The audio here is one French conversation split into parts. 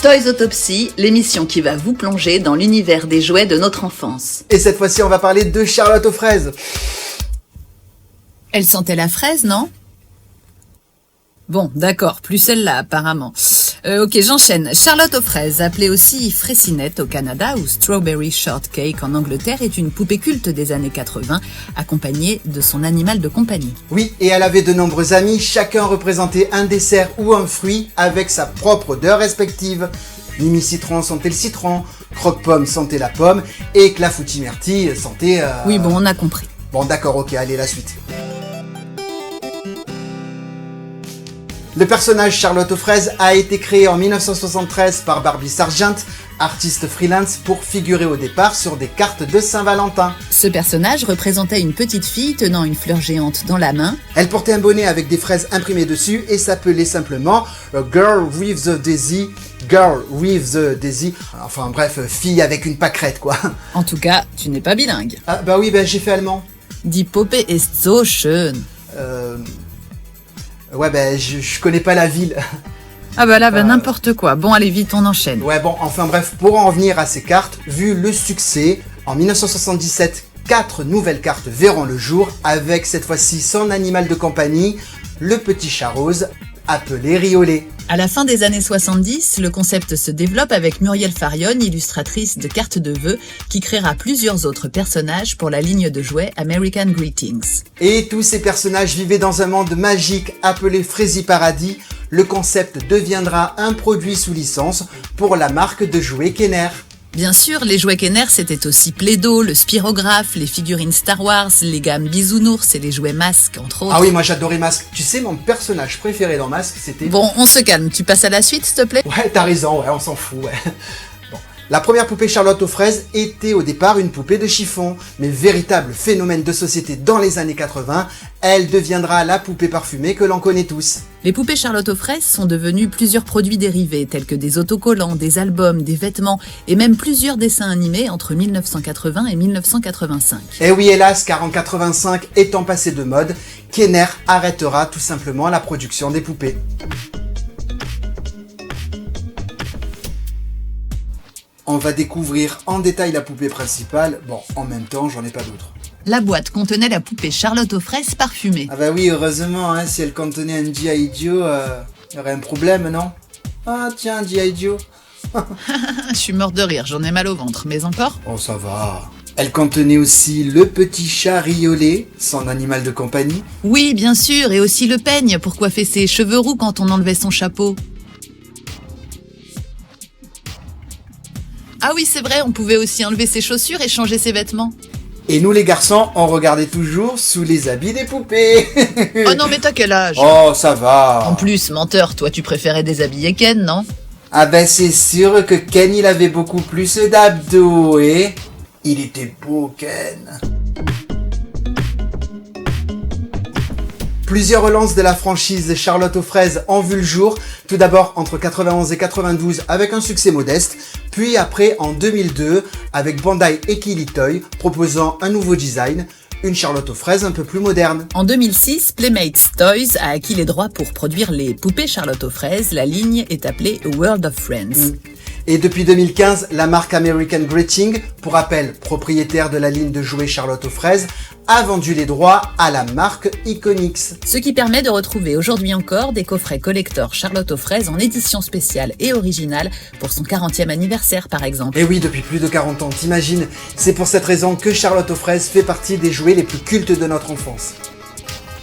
Toys Autopsy, l'émission qui va vous plonger dans l'univers des jouets de notre enfance. Et cette fois-ci, on va parler de Charlotte aux fraises. Elle sentait la fraise, non? Bon, d'accord, plus celle-là apparemment. Ok, j'enchaîne. Charlotte aux fraises, appelée aussi Fraisinette au Canada ou Strawberry Shortcake en Angleterre, est une poupée culte des années 80, accompagnée de son animal de compagnie. Oui, et elle avait de nombreux amis, chacun représentait un dessert ou un fruit avec sa propre odeur respective. Mimi Citron sentait le citron, Croque-Pomme sentait la pomme, et Clafoutis Myrtille sentait... Oui, bon, on a compris. Bon, d'accord, ok, allez, la suite. Le personnage Charlotte aux fraises a été créé en 1973 par Barbie Sargent, artiste freelance, pour figurer au départ sur des cartes de Saint-Valentin. Ce personnage représentait une petite fille tenant une fleur géante dans la main. Elle portait un bonnet avec des fraises imprimées dessus et s'appelait simplement Girl with the Daisy. Girl with the Daisy. Enfin bref, fille avec une pâquerette quoi. En tout cas, tu n'es pas bilingue. Ah bah oui, j'ai fait allemand. Die Puppe ist so schön. Ouais, je connais pas la ville. Ah bah là, n'importe quoi. Bon, allez, vite, on enchaîne. Ouais, bon, enfin bref, pour en revenir à ces cartes, vu le succès, en 1977, 4 nouvelles cartes verront le jour, avec cette fois-ci son animal de compagnie, le petit chat rose, appelé Riolet. À la fin des années 70, le concept se développe avec Muriel Farion, illustratrice de cartes de vœux, qui créera plusieurs autres personnages pour la ligne de jouets American Greetings. Et tous ces personnages vivaient dans un monde magique appelé Frézy Paradis. Le concept deviendra un produit sous licence pour la marque de jouets Kenner. Bien sûr, les jouets Kenner, c'était aussi Play-Doh, le spirographe, les figurines Star Wars, les gammes Bisounours et les jouets Masque, entre autres. Ah oui, moi j'adorais Masque. Tu sais, mon personnage préféré dans Masque, c'était... Bon, on se calme, tu passes à la suite, s'il te plaît? Ouais, t'as raison, ouais, on s'en fout, ouais. Bon. La première poupée Charlotte aux fraises était au départ une poupée de chiffon, mais véritable phénomène de société dans les années 80, elle deviendra la poupée parfumée que l'on connaît tous. Les poupées Charlotte aux fraises sont devenues plusieurs produits dérivés, tels que des autocollants, des albums, des vêtements, et même plusieurs dessins animés entre 1980 et 1985. Et oui, hélas, car en 85, étant passé de mode, Kenner arrêtera tout simplement la production des poupées. On va découvrir en détail la poupée principale. Bon, en même temps, j'en ai pas d'autres. La boîte contenait la poupée Charlotte aux fraises parfumée. Ah bah oui, heureusement, hein, si elle contenait un G.I. Joe, y aurait un problème, non? Ah tiens, G.I. Joe. Je suis mort de rire, j'en ai mal au ventre, mais encore? Oh, ça va. Elle contenait aussi le petit chat Riolet, son animal de compagnie. Oui, bien sûr, et aussi le peigne pour coiffer ses cheveux roux quand on enlevait son chapeau. Ah oui, c'est vrai, on pouvait aussi enlever ses chaussures et changer ses vêtements. Et nous les garçons, on regardait toujours sous les habits des poupées. Oh non, mais t'as quel âge? Oh, ça va. En plus, menteur, toi tu préférais déshabiller Ken, non? Ah ben c'est sûr que Ken il avait beaucoup plus d'abdos, et il était beau Ken. Plusieurs relances de la franchise Charlotte aux fraises ont vu le jour, tout d'abord entre 91 et 92 avec un succès modeste, puis après en 2002 avec Bandai et Kili Toy proposant un nouveau design, une Charlotte aux fraises un peu plus moderne. En 2006, Playmates Toys a acquis les droits pour produire les poupées Charlotte aux fraises, la ligne est appelée A World of Friends. Et depuis 2015, la marque American Greeting, pour rappel propriétaire de la ligne de jouets Charlotte aux fraises, a vendu les droits à la marque Iconix. Ce qui permet de retrouver aujourd'hui encore des coffrets collector Charlotte aux fraises en édition spéciale et originale pour son 40e anniversaire par exemple. Et oui, depuis plus de 40 ans, t'imagines? C'est pour cette raison que Charlotte aux fraises fait partie des jouets les plus cultes de notre enfance.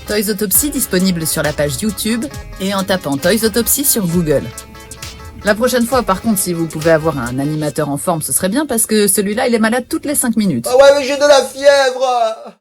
Toys Autopsy disponible sur la page YouTube et en tapant Toys Autopsy sur Google. La prochaine fois, par contre, si vous pouvez avoir un animateur en forme, ce serait bien parce que celui-là, il est malade toutes les 5 minutes. Ah ouais, mais j'ai de la fièvre!